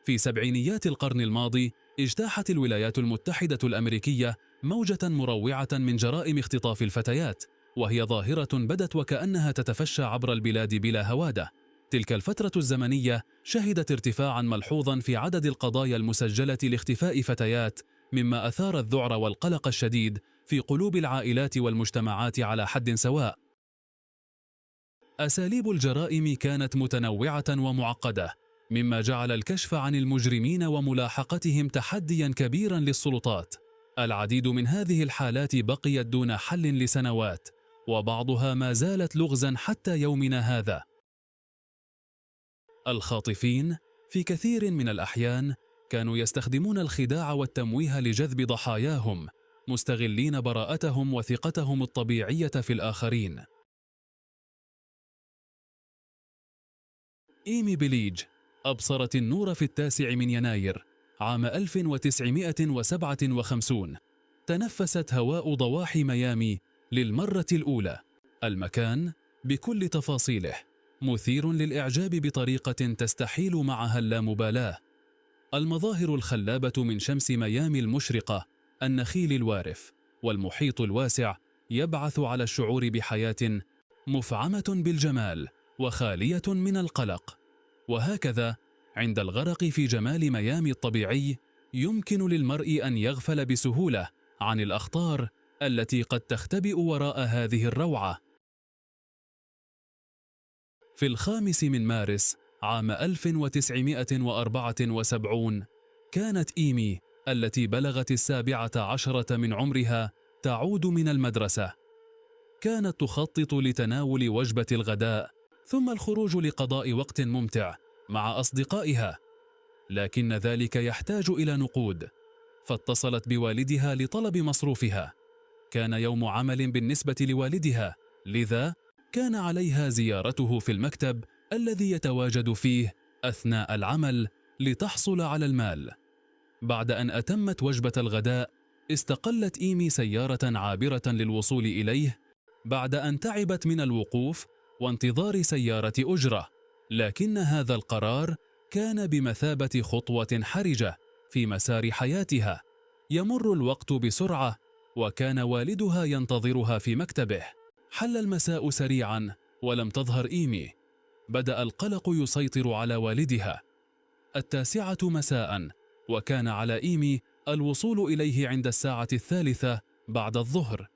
في سبعينيات القرن الماضي اجتاحت الولايات المتحدة الأمريكية موجة مروعة من جرائم اختطاف الفتيات، وهي ظاهرة بدت وكأنها تتفشى عبر البلاد بلا هوادة. تلك الفترة الزمنية شهدت ارتفاعا ملحوظا في عدد القضايا المسجلة لاختفاء فتيات، مما أثار الذعر والقلق الشديد في قلوب العائلات والمجتمعات على حد سواء. أساليب الجرائم كانت متنوعة ومعقدة، مما جعل الكشف عن المجرمين وملاحقتهم تحديا كبيرا للسلطات. العديد من هذه الحالات بقيت دون حل لسنوات، وبعضها ما زالت لغزا حتى يومنا هذا. الخاطفين في كثير من الأحيان كانوا يستخدمون الخداع والتمويه لجذب ضحاياهم، مستغلين براءتهم وثقتهم الطبيعية في الآخرين. إيمي بليج أبصرت النور في 9 يناير عام 1957. تنفست هواء ضواحي ميامي للمرة الأولى. المكان بكل تفاصيله مثير للإعجاب بطريقة تستحيل معها اللامبالاة. المظاهر الخلابة من شمس ميامي المشرقة، النخيل الوارف والمحيط الواسع يبعث على الشعور بحياة مفعمة بالجمال وخالية من القلق. وهكذا عند الغرق في جمال ميامي الطبيعي يمكن للمرء أن يغفل بسهولة عن الأخطار التي قد تختبئ وراء هذه الروعة. في 5 مارس عام 1974 كانت إيمي التي بلغت 17 من عمرها تعود من المدرسة. كانت تخطط لتناول وجبة الغداء ثم الخروج لقضاء وقت ممتع مع أصدقائها، لكن ذلك يحتاج إلى نقود، فاتصلت بوالدها لطلب مصروفها. كان يوم عمل بالنسبة لوالدها، لذا كان عليها زيارته في المكتب الذي يتواجد فيه أثناء العمل لتحصل على المال. بعد أن أتمت وجبة الغداء استقلت إيمي سيارة عابرة للوصول إليه بعد أن تعبت من الوقوف وانتظار سيارة أجرة، لكن هذا القرار كان بمثابة خطوة حرجة في مسار حياتها. يمر الوقت بسرعة وكان والدها ينتظرها في مكتبه. حل المساء سريعا ولم تظهر إيمي. بدأ القلق يسيطر على والدها. 9 مساء وكان على إيمي الوصول إليه عند 3 بعد الظهر.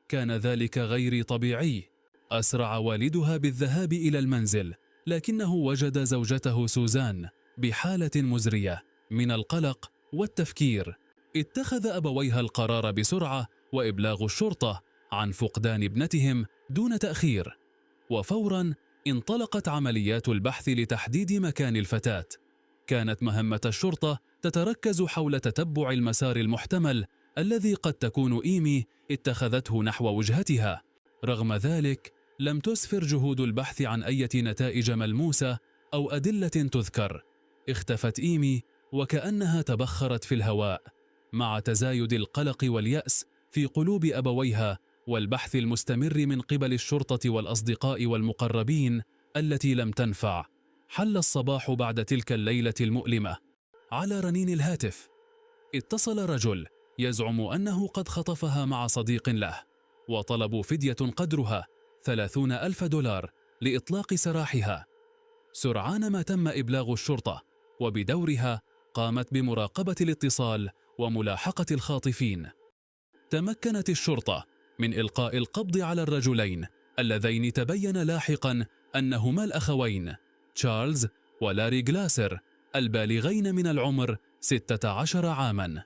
كان ذلك غير طبيعي. أسرع والدها بالذهاب إلى المنزل، لكنه وجد زوجته سوزان بحالة مزرية من القلق والتفكير. اتخذ أبويها القرار بسرعة وإبلاغ الشرطة عن فقدان ابنتهم دون تأخير، وفورا انطلقت عمليات البحث لتحديد مكان الفتاة. كانت مهمة الشرطة تتركز حول تتبع المسار المحتمل الذي قد تكون إيمي اتخذته نحو وجهتها. رغم ذلك لم تسفر جهود البحث عن أي نتائج ملموسة أو أدلة تذكر. اختفت إيمي وكأنها تبخرت في الهواء، مع تزايد القلق واليأس في قلوب أبويها والبحث المستمر من قبل الشرطة والأصدقاء والمقربين التي لم تنفع. حل الصباح بعد تلك الليلة المؤلمة. على رنين الهاتف اتصل رجل يزعم أنه قد خطفها مع صديق له، وطلبوا فدية قدرها 30,000 دولار لإطلاق سراحها. سرعان ما تم إبلاغ الشرطة، وبدورها قامت بمراقبة الاتصال وملاحقة الخاطفين. تمكنت الشرطة من إلقاء القبض على الرجلين اللذين تبين لاحقا أنهما الأخوين تشارلز ولاري جلاسر، البالغين من العمر 16 عاما.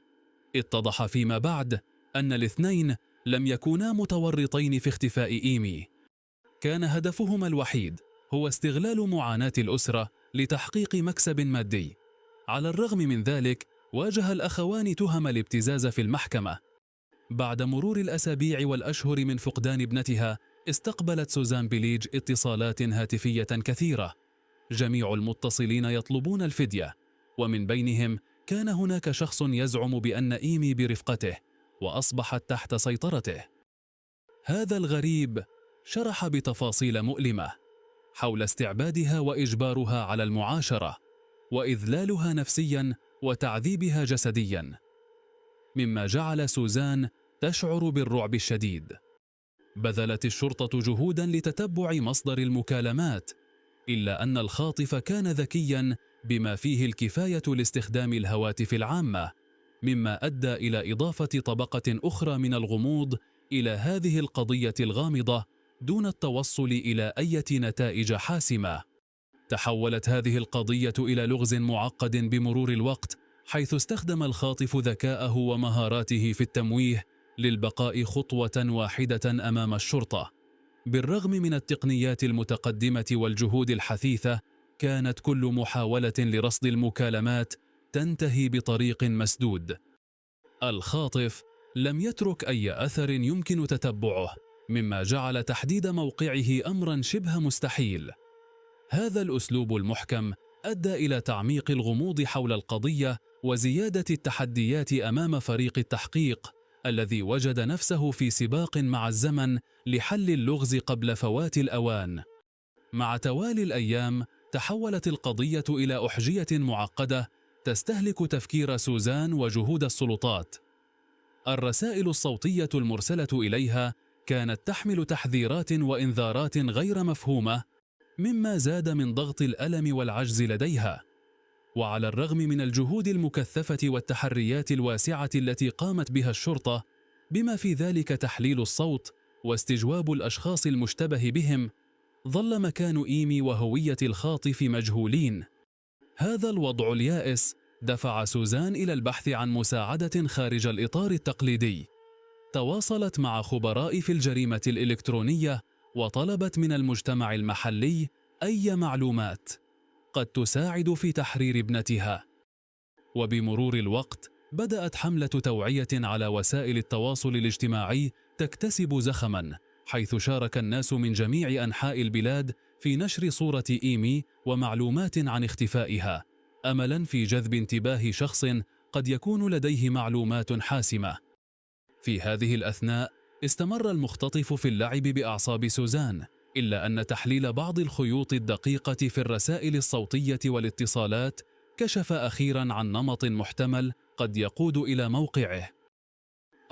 اتضح فيما بعد أن الاثنين لم يكونا متورطين في اختفاء إيمي. كان هدفهما الوحيد هو استغلال معاناة الأسرة لتحقيق مكسب مادي. على الرغم من ذلك واجه الأخوان تهم الابتزاز في المحكمة. بعد مرور الأسابيع والأشهر من فقدان ابنتها استقبلت سوزان بليج اتصالات هاتفية كثيرة. جميع المتصلين يطلبون الفدية، ومن بينهم كان هناك شخص يزعم بأن إيمي برفقته وأصبحت تحت سيطرته. هذا الغريب شرح بتفاصيل مؤلمة حول استعبادها وإجبارها على المعاشرة. وإذلالها نفسيا وتعذيبها جسديا، مما جعل سوزان تشعر بالرعب الشديد. بذلت الشرطة جهودا لتتبع مصدر المكالمات، إلا أن الخاطف كان ذكيا بما فيه الكفاية لاستخدام الهواتف العامة، مما أدى إلى إضافة طبقة أخرى من الغموض إلى هذه القضية الغامضة دون التوصل إلى أي نتائج حاسمة. تحولت هذه القضية إلى لغز معقد بمرور الوقت، حيث استخدم الخاطف ذكاءه ومهاراته في التمويه للبقاء خطوة واحدة أمام الشرطة. بالرغم من التقنيات المتقدمة والجهود الحثيثة، كانت كل محاولة لرصد المكالمات تنتهي بطريق مسدود. الخاطف لم يترك أي أثر يمكن تتبعه، مما جعل تحديد موقعه أمرا شبه مستحيل. هذا الأسلوب المحكم أدى إلى تعميق الغموض حول القضية وزيادة التحديات أمام فريق التحقيق، الذي وجد نفسه في سباق مع الزمن لحل اللغز قبل فوات الأوان. مع توالي الأيام، تحولت القضية إلى أحجية معقدة تستهلك تفكير سوزان وجهود السلطات. الرسائل الصوتية المرسلة إليها كانت تحمل تحذيرات وإنذارات غير مفهومة، مما زاد من ضغط الألم والعجز لديها. وعلى الرغم من الجهود المكثفة والتحريات الواسعة التي قامت بها الشرطة، بما في ذلك تحليل الصوت واستجواب الأشخاص المشتبه بهم، ظل مكان إيمي وهوية الخاطف مجهولين. هذا الوضع اليائس دفع سوزان إلى البحث عن مساعدة خارج الإطار التقليدي. تواصلت مع خبراء في الجريمة الإلكترونية وطلبت من المجتمع المحلي أي معلومات قد تساعد في تحرير ابنتها. وبمرور الوقت بدأت حملة توعية على وسائل التواصل الاجتماعي تكتسب زخما، حيث شارك الناس من جميع أنحاء البلاد في نشر صورة إيمي ومعلومات عن اختفائها، أملا في جذب انتباه شخص قد يكون لديه معلومات حاسمة. في هذه الأثناء استمر المختطف في اللعب بأعصاب سوزان، إلا أن تحليل بعض الخيوط الدقيقة في الرسائل الصوتية والاتصالات كشف أخيرا عن نمط محتمل قد يقود إلى موقعه.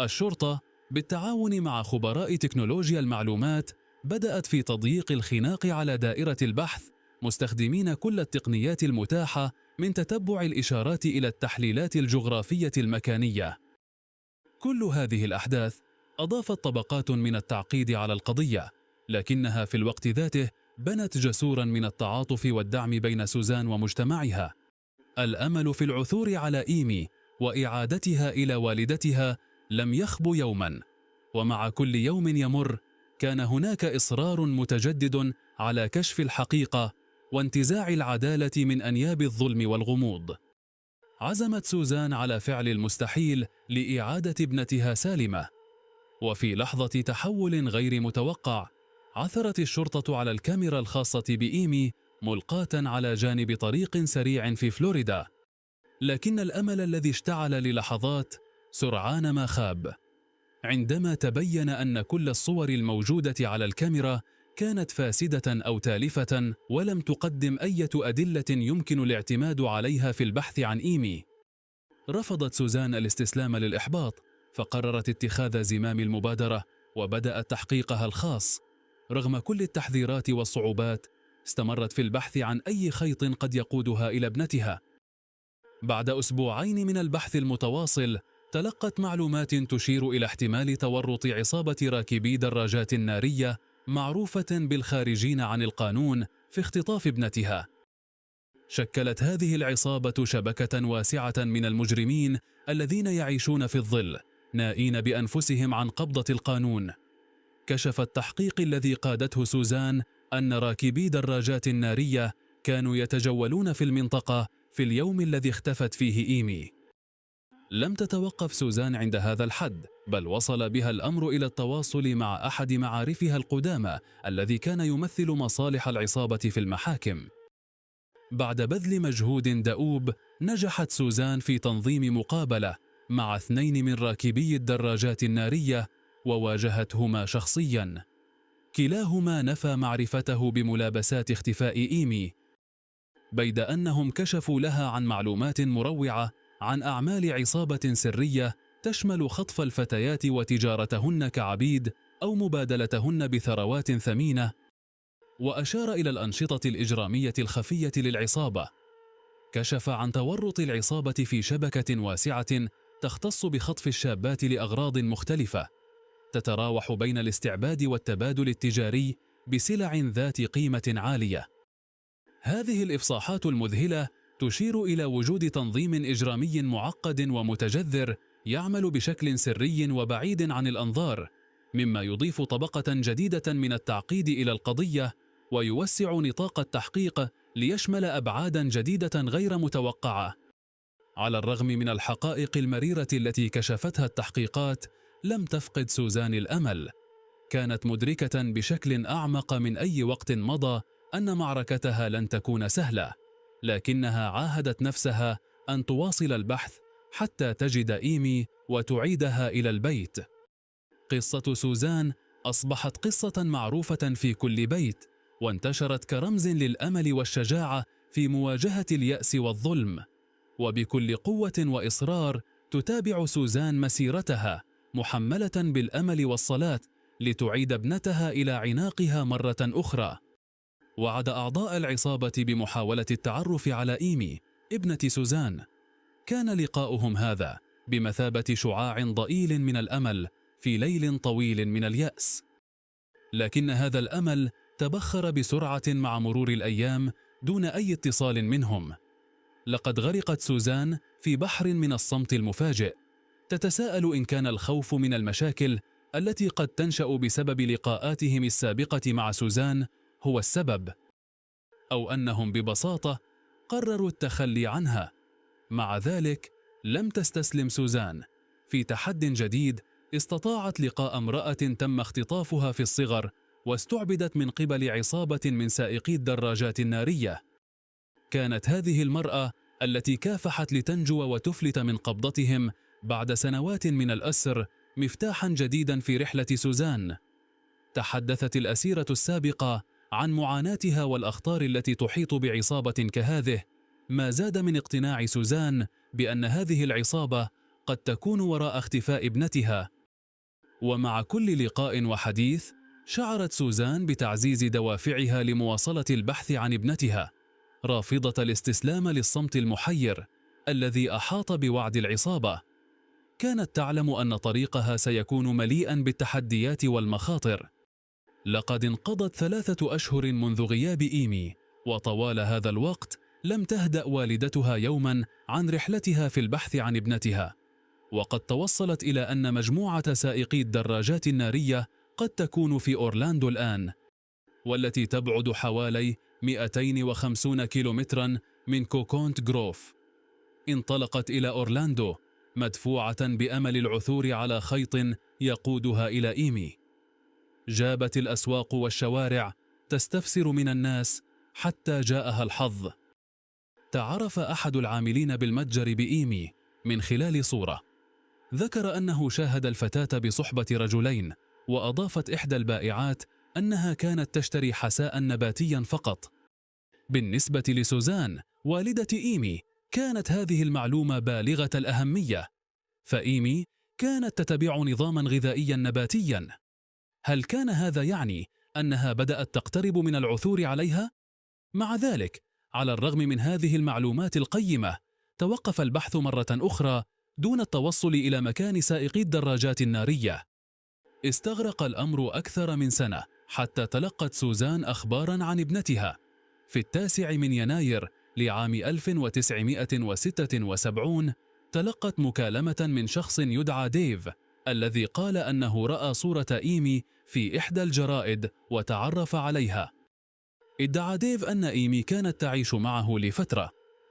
الشرطة بالتعاون مع خبراء تكنولوجيا المعلومات بدأت في تضييق الخناق على دائرة البحث، مستخدمين كل التقنيات المتاحة من تتبع الإشارات إلى التحليلات الجغرافية المكانية. كل هذه الأحداث أضافت طبقات من التعقيد على القضية، لكنها في الوقت ذاته بنت جسورا من التعاطف والدعم بين سوزان ومجتمعها. الأمل في العثور على إيمي وإعادتها إلى والدتها لم يخب يوما، ومع كل يوم يمر كان هناك إصرار متجدد على كشف الحقيقة وانتزاع العدالة من أنياب الظلم والغموض. عزمت سوزان على فعل المستحيل لإعادة ابنتها سالمة، وفي لحظة تحول غير متوقع عثرت الشرطة على الكاميرا الخاصة بإيمي ملقاة على جانب طريق سريع في فلوريدا. لكن الأمل الذي اشتعل للحظات سرعان ما خاب، عندما تبين أن كل الصور الموجودة على الكاميرا كانت فاسدة أو تالفة ولم تقدم أي أدلة يمكن الاعتماد عليها في البحث عن إيمي. رفضت سوزان الاستسلام للإحباط، فقررت اتخاذ زمام المبادرة وبدأت تحقيقها الخاص. رغم كل التحذيرات والصعوبات، استمرت في البحث عن أي خيط قد يقودها إلى ابنتها. بعد أسبوعين من البحث المتواصل، تلقت معلومات تشير إلى احتمال تورط عصابة راكبي دراجات نارية معروفة بالخارجين عن القانون في اختطاف ابنتها. شكلت هذه العصابة شبكة واسعة من المجرمين الذين يعيشون في الظل، نائين بأنفسهم عن قبضة القانون. كشف التحقيق الذي قادته سوزان أن راكبي دراجات نارية كانوا يتجولون في المنطقة في اليوم الذي اختفت فيه إيمي. لم تتوقف سوزان عند هذا الحد، بل وصل بها الأمر إلى التواصل مع أحد معارفها القدامى الذي كان يمثل مصالح العصابة في المحاكم. بعد بذل مجهود دؤوب، نجحت سوزان في تنظيم مقابلة مع 2 من راكبي الدراجات النارية وواجهتهما شخصياً. كلاهما نفى معرفته بملابسات اختفاء إيمي. بيد أنهم كشفوا لها عن معلومات مروعة عن أعمال عصابة سرية تشمل خطف الفتيات وتجارتهن كعبيد أو مبادلتهن بثروات ثمينة، وأشار إلى الأنشطة الإجرامية الخفية للعصابة. كشف عن تورط العصابة في شبكة واسعة تختص بخطف الشابات لأغراض مختلفة تتراوح بين الاستعباد والتبادل التجاري بسلع ذات قيمة عالية. هذه الإفصاحات المذهلة تشير إلى وجود تنظيم إجرامي معقد ومتجذر يعمل بشكل سري وبعيد عن الأنظار، مما يضيف طبقة جديدة من التعقيد إلى القضية ويوسع نطاق التحقيق ليشمل أبعاداً جديدة غير متوقعة. على الرغم من الحقائق المريرة التي كشفتها التحقيقات، لم تفقد سوزان الأمل. كانت مدركة بشكل أعمق من أي وقت مضى أن معركتها لن تكون سهلة، لكنها عاهدت نفسها أن تواصل البحث حتى تجد إيمي وتعيدها إلى البيت. قصة سوزان أصبحت قصة معروفة في كل بيت، وانتشرت كرمز للأمل والشجاعة في مواجهة اليأس والظلم. وبكل قوة وإصرار تتابع سوزان مسيرتها، محملة بالأمل والصلاة لتعيد ابنتها إلى عناقها مرة أخرى. وعد أعضاء العصابة بمحاولة التعرف على إيمي ابنة سوزان. كان لقاؤهم هذا بمثابة شعاع ضئيل من الأمل في ليل طويل من اليأس، لكن هذا الأمل تبخر بسرعة مع مرور الأيام دون أي اتصال منهم. لقد غرقت سوزان في بحر من الصمت المفاجئ، تتساءل إن كان الخوف من المشاكل التي قد تنشأ بسبب لقاءاتهم السابقة مع سوزان هو السبب، أو أنهم ببساطة قرروا التخلي عنها. مع ذلك لم تستسلم سوزان. في تحد جديد استطاعت لقاء امرأة تم اختطافها في الصغر واستعبدت من قبل عصابة من سائقي الدراجات النارية. كانت هذه المرأة التي كافحت لتنجو وتفلت من قبضتهم بعد سنوات من الأسر مفتاحا جديدا في رحلة سوزان. تحدثت الأسيرة السابقة عن معاناتها والأخطار التي تحيط بعصابة كهذه، ما زاد من اقتناع سوزان بأن هذه العصابة قد تكون وراء اختفاء ابنتها. ومع كل لقاء وحديث شعرت سوزان بتعزيز دوافعها لمواصلة البحث عن ابنتها، رافضة الاستسلام للصمت المحير الذي أحاط بوعد العصابة. كانت تعلم أن طريقها سيكون مليئا بالتحديات والمخاطر. لقد انقضت 3 أشهر منذ غياب إيمي، وطوال هذا الوقت لم تهدأ والدتها يوما عن رحلتها في البحث عن ابنتها، وقد توصلت إلى أن مجموعة سائقي الدراجات النارية قد تكون في أورلاندو الآن، والتي تبعد حوالي 250 كيلومترا من كوكونت جروف. انطلقت إلى أورلاندو مدفوعة بأمل العثور على خيط يقودها إلى إيمي. جابت الأسواق والشوارع تستفسر من الناس حتى جاءها الحظ. تعرف أحد العاملين بالمتجر بإيمي من خلال صورة. ذكر أنه شاهد الفتاة بصحبة رجلين، وأضافت إحدى البائعات أنها كانت تشتري حساء نباتيا فقط. بالنسبة لسوزان والدة إيمي كانت هذه المعلومة بالغة الأهمية، فإيمي كانت تتبع نظاما غذائيا نباتيا. هل كان هذا يعني أنها بدأت تقترب من العثور عليها؟ مع ذلك، على الرغم من هذه المعلومات القيمة، توقف البحث مرة أخرى دون التوصل إلى مكان سائقي الدراجات النارية. استغرق الأمر أكثر من سنة حتى تلقت سوزان أخبارا عن ابنتها. في 9 من يناير لعام 1976 تلقت مكالمة من شخص يدعى ديف، الذي قال أنه رأى صورة إيمي في إحدى الجرائد وتعرف عليها. ادعى ديف أن إيمي كانت تعيش معه لفترة.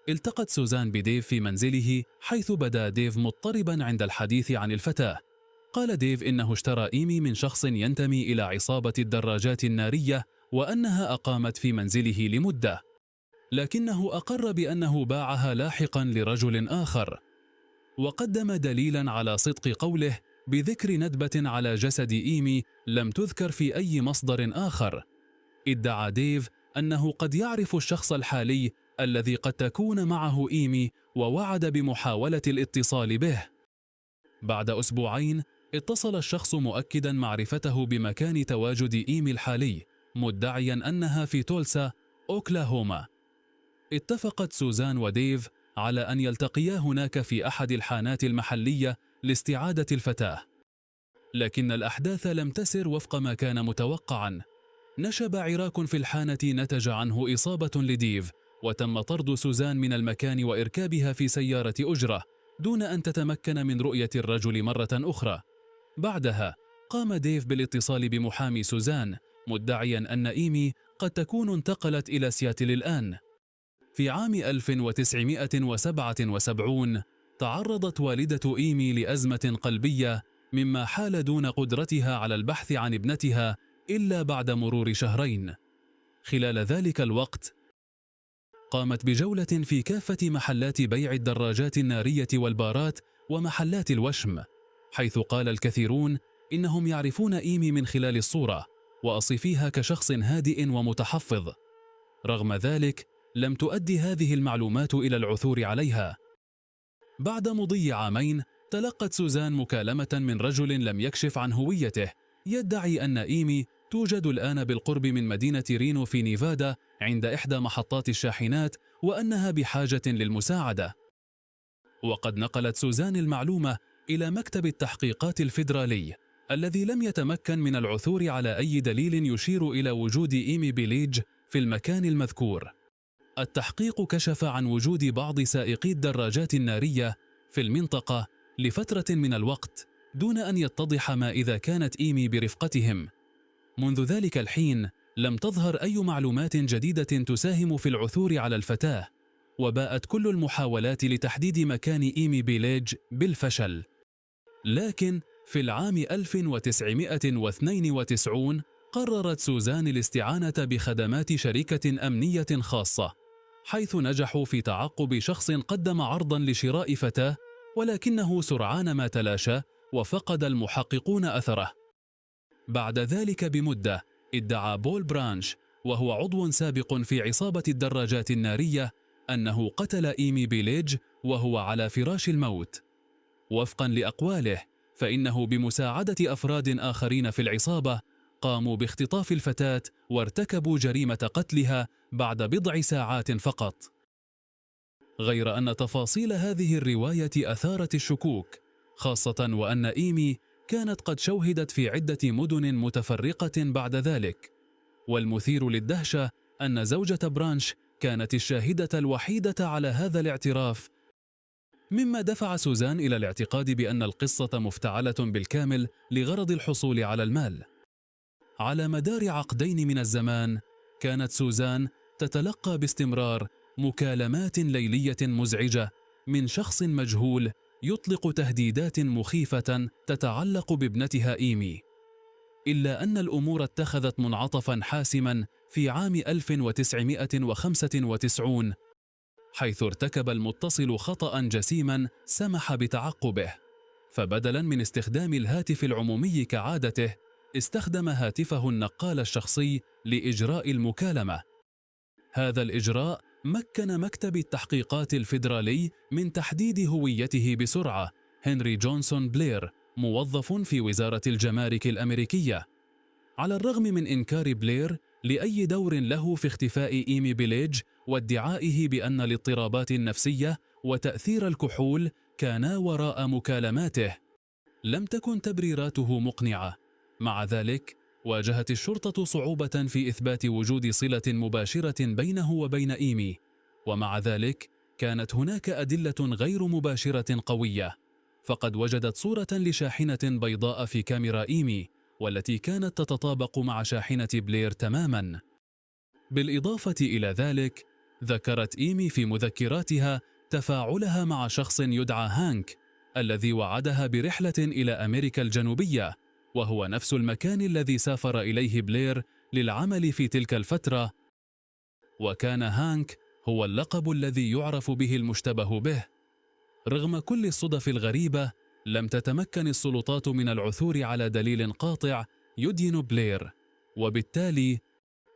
التقت سوزان بديف في منزله، حيث بدا ديف مضطربا عند الحديث عن الفتاة. قال ديف إنه اشترى إيمي من شخص ينتمي إلى عصابة الدراجات النارية، وأنها أقامت في منزله لمدة، لكنه أقر بأنه باعها لاحقا لرجل آخر. وقدم دليلا على صدق قوله بذكر ندبة على جسد إيمي لم تذكر في أي مصدر آخر. ادعى ديف أنه قد يعرف الشخص الحالي الذي قد تكون معه إيمي، ووعد بمحاولة الاتصال به. بعد أسبوعين اتصل الشخص مؤكدا معرفته بمكان تواجد إيمي الحالي، مدعيا أنها في تولسا، أوكلاهوما. اتفقت سوزان وديف على أن يلتقيا هناك في أحد الحانات المحلية لاستعادة الفتاة، لكن الأحداث لم تسر وفق ما كان متوقعا. نشب عراك في الحانة نتج عنه إصابة لديف، وتم طرد سوزان من المكان وإركابها في سيارة أجرة دون أن تتمكن من رؤية الرجل مرة أخرى. بعدها قام ديف بالاتصال بمحامي سوزان، مدعيا أن إيمي قد تكون انتقلت إلى سياتل الآن. في عام 1977 تعرضت والدة إيمي لأزمة قلبية، مما حال دون قدرتها على البحث عن ابنتها إلا بعد مرور شهرين. خلال ذلك الوقت قامت بجولة في كافة محلات بيع الدراجات النارية والبارات ومحلات الوشم، حيث قال الكثيرون إنهم يعرفون إيمي من خلال الصورة وأصفيها كشخص هادئ ومتحفظ. رغم ذلك لم تؤدي هذه المعلومات إلى العثور عليها. بعد مضي عامين تلقت سوزان مكالمة من رجل لم يكشف عن هويته، يدعي أن إيمي توجد الآن بالقرب من مدينة رينو في نيفادا عند إحدى محطات الشاحنات، وأنها بحاجة للمساعدة. وقد نقلت سوزان المعلومة إلى مكتب التحقيقات الفيدرالي، الذي لم يتمكن من العثور على أي دليل يشير إلى وجود إيمي بيليج في المكان المذكور. التحقيق كشف عن وجود بعض سائقي الدراجات النارية في المنطقة لفترة من الوقت، دون أن يتضح ما إذا كانت إيمي برفقتهم. منذ ذلك الحين لم تظهر أي معلومات جديدة تساهم في العثور على الفتاة، وباءت كل المحاولات لتحديد مكان إيمي بيليج بالفشل. لكن في العام 1992 قررت سوزان الاستعانة بخدمات شركة أمنية خاصة، حيث نجحوا في تعقب شخص قدم عرضا لشراء فتاة، ولكنه سرعان ما تلاشى وفقد المحققون أثره. بعد ذلك بمدة ادعى بول برانش، وهو عضو سابق في عصابة الدراجات النارية، أنه قتل إيمي بيليج وهو على فراش الموت. وفقا لأقواله فإنه بمساعدة أفراد آخرين في العصابة قاموا باختطاف الفتاة وارتكبوا جريمة قتلها بعد بضع ساعات فقط. غير أن تفاصيل هذه الرواية أثارت الشكوك، خاصة وأن إيمي كانت قد شوهدت في عدة مدن متفرقة بعد ذلك. والمثير للدهشة أن زوجة برانش كانت الشاهدة الوحيدة على هذا الاعتراف، مما دفع سوزان إلى الاعتقاد بأن القصة مفتعلة بالكامل لغرض الحصول على المال. على مدار عقدين من الزمان كانت سوزان تتلقى باستمرار مكالمات ليلية مزعجة من شخص مجهول يطلق تهديدات مخيفة تتعلق بابنتها إيمي. إلا أن الأمور اتخذت منعطفا حاسما في عام 1995، حيث ارتكب المتصل خطأ جسيما سمح بتعقبه، فبدلا من استخدام الهاتف العمومي كعادته استخدم هاتفه النقال الشخصي لإجراء المكالمة. هذا الإجراء مكن مكتب التحقيقات الفيدرالي من تحديد هويته بسرعة، هنري جونسون بلير، موظف في وزارة الجمارك الأمريكية. على الرغم من إنكار بلير لأي دور له في اختفاء إيمي بيليج وادعائه بأن الاضطرابات النفسية وتأثير الكحول كانا وراء مكالماته، لم تكن تبريراته مقنعة. مع ذلك واجهت الشرطة صعوبة في إثبات وجود صلة مباشرة بينه وبين إيمي، ومع ذلك كانت هناك أدلة غير مباشرة قوية، فقد وجدت صورة لشاحنة بيضاء في كاميرا إيمي، والتي كانت تتطابق مع شاحنة بلير تماما. بالإضافة إلى ذلك ذكرت إيمي في مذكراتها تفاعلها مع شخص يدعى هانك، الذي وعدها برحلة إلى أمريكا الجنوبية، وهو نفس المكان الذي سافر إليه بلير للعمل في تلك الفترة، وكان هانك هو اللقب الذي يعرف به المشتبه به. رغم كل الصدف الغريبة لم تتمكن السلطات من العثور على دليل قاطع يدين بلير، وبالتالي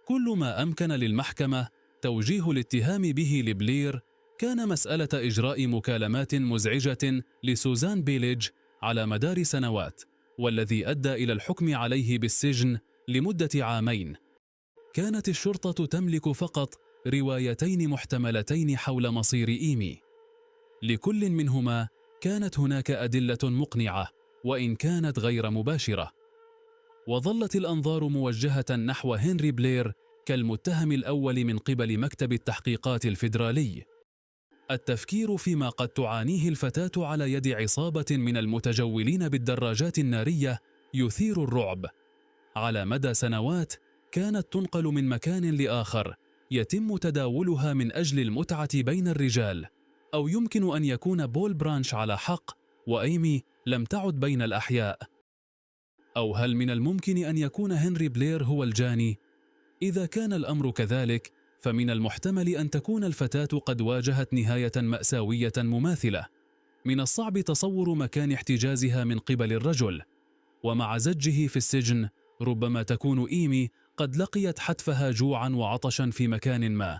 كل ما أمكن للمحكمة توجيه الاتهام به لبلير كان مسألة إجراء مكالمات مزعجة لسوزان بيليج على مدار سنوات، والذي أدى إلى الحكم عليه بالسجن لمدة عامين. كانت الشرطة تملك فقط روايتين محتملتين حول مصير إيمي، لكل منهما كانت هناك أدلة مقنعة وإن كانت غير مباشرة. وظلت الأنظار موجهة نحو هنري بلير كالمتهم الأول من قبل مكتب التحقيقات الفيدرالي. التفكير فيما قد تعانيه الفتاة على يد عصابة من المتجولين بالدراجات النارية يثير الرعب. على مدى سنوات كانت تنقل من مكان لآخر يتم تداولها من أجل المتعة بين الرجال، أو يمكن أن يكون بول برانش على حق وإيمي لم تعد بين الأحياء. أو هل من الممكن أن يكون هنري بلير هو الجاني؟ إذا كان الأمر كذلك، فمن المحتمل أن تكون الفتاة قد واجهت نهاية مأساوية مماثلة. من الصعب تصور مكان احتجازها من قبل الرجل، ومع زجه في السجن ربما تكون إيمي قد لقيت حتفها جوعا وعطشا في مكان ما.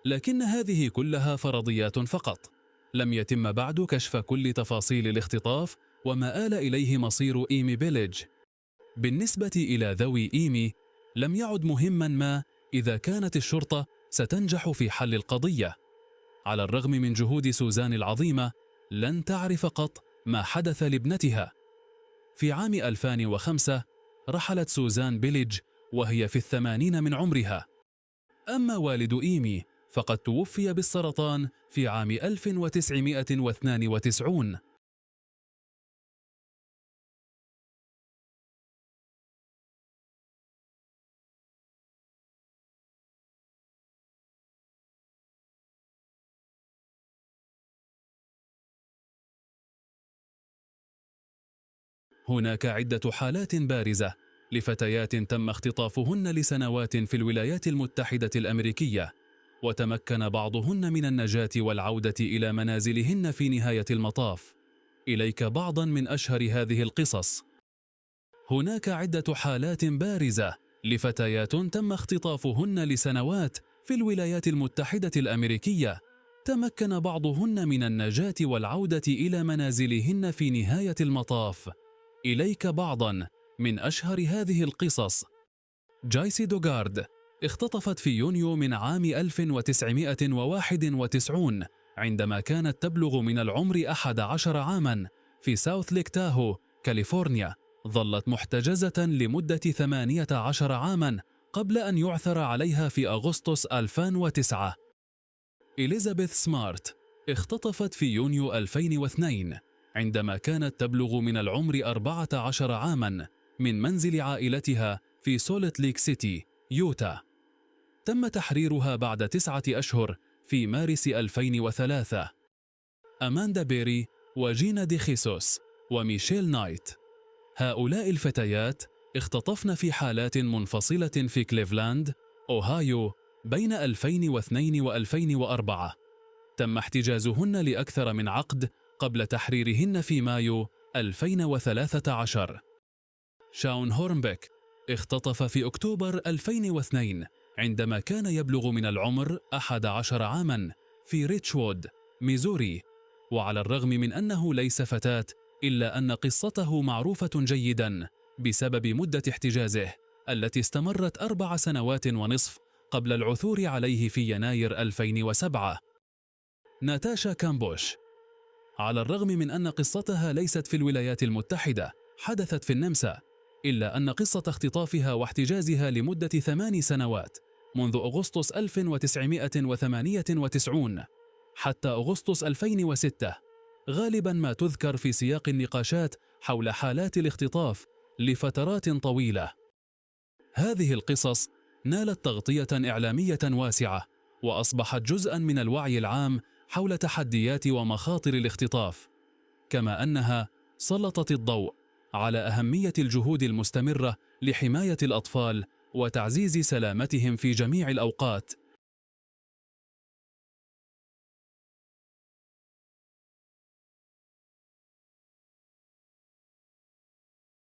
لكن هذه كلها فرضيات فقط. لم يتم بعد كشف كل تفاصيل الاختطاف وما آل إليه مصير إيمي بيليج. بالنسبة إلى ذوي إيمي، لم يعد مهما ما إذا كانت الشرطة ستنجح في حل القضية. على الرغم من جهود سوزان العظيمة، لن تعرف قط ما حدث لابنتها. في عام 2005 رحلت سوزان بيليج وهي في 80 من عمرها. أما والد إيمي فقد توفي بالسرطان في عام 1992. هناك عدة حالات بارزة لفتيات تم اختطافهن لسنوات في الولايات المتحدة الأمريكية، وتمكن بعضهن من النجاة والعودة إلى منازلهن في نهاية المطاف. إليك بعضا من أشهر هذه القصص. هناك عدة حالات بارزة لفتيات تم اختطافهن لسنوات في الولايات المتحدة الأمريكية، تمكن بعضهن من النجاة والعودة إلى منازلهن في نهاية المطاف. إليك بعضا من أشهر هذه القصص. جايسي دوغارد اختطفت في يونيو من عام 1991 عندما كانت تبلغ من العمر 11 عاما في ساوث ليك تاهو، كاليفورنيا. ظلت محتجزة لمدة 18 عاما قبل أن يعثر عليها في أغسطس 2009. إليزابيث سمارت اختطفت في يونيو 2002 عندما كانت تبلغ من العمر 14 عاما من منزل عائلتها في سولت ليك سيتي، يوتا. تم تحريرها بعد 9 أشهر في مارس 2003. أماندا بيري وجينا دي خيسوس وميشيل نايت. هؤلاء الفتيات اختطفن في حالات منفصلة في كليفلاند، أوهايو بين 2002 و2004. تم احتجازهن لأكثر من عقد قبل تحريرهن في مايو 2013. شاون هورنبيك اختطف في أكتوبر 2002 عندما كان يبلغ من العمر 11 عاما في ريتشوود، ميزوري. وعلى الرغم من أنه ليس فتاة، إلا أن قصته معروفة جيدا بسبب مدة احتجازه التي استمرت 4 سنوات ونصف قبل العثور عليه في يناير 2007. ناتاشا كامبوش، على الرغم من أن قصتها ليست في الولايات المتحدة، حدثت في النمسا، إلا أن قصة اختطافها واحتجازها لمدة 8 سنوات منذ أغسطس 1998 حتى أغسطس 2006 غالبا ما تذكر في سياق النقاشات حول حالات الاختطاف لفترات طويلة. هذه القصص نالت تغطية إعلامية واسعة، وأصبحت جزءا من الوعي العام حول تحديات ومخاطر الاختطاف، كما أنها سلطت الضوء على أهمية الجهود المستمرة لحماية الأطفال وتعزيز سلامتهم في جميع الأوقات.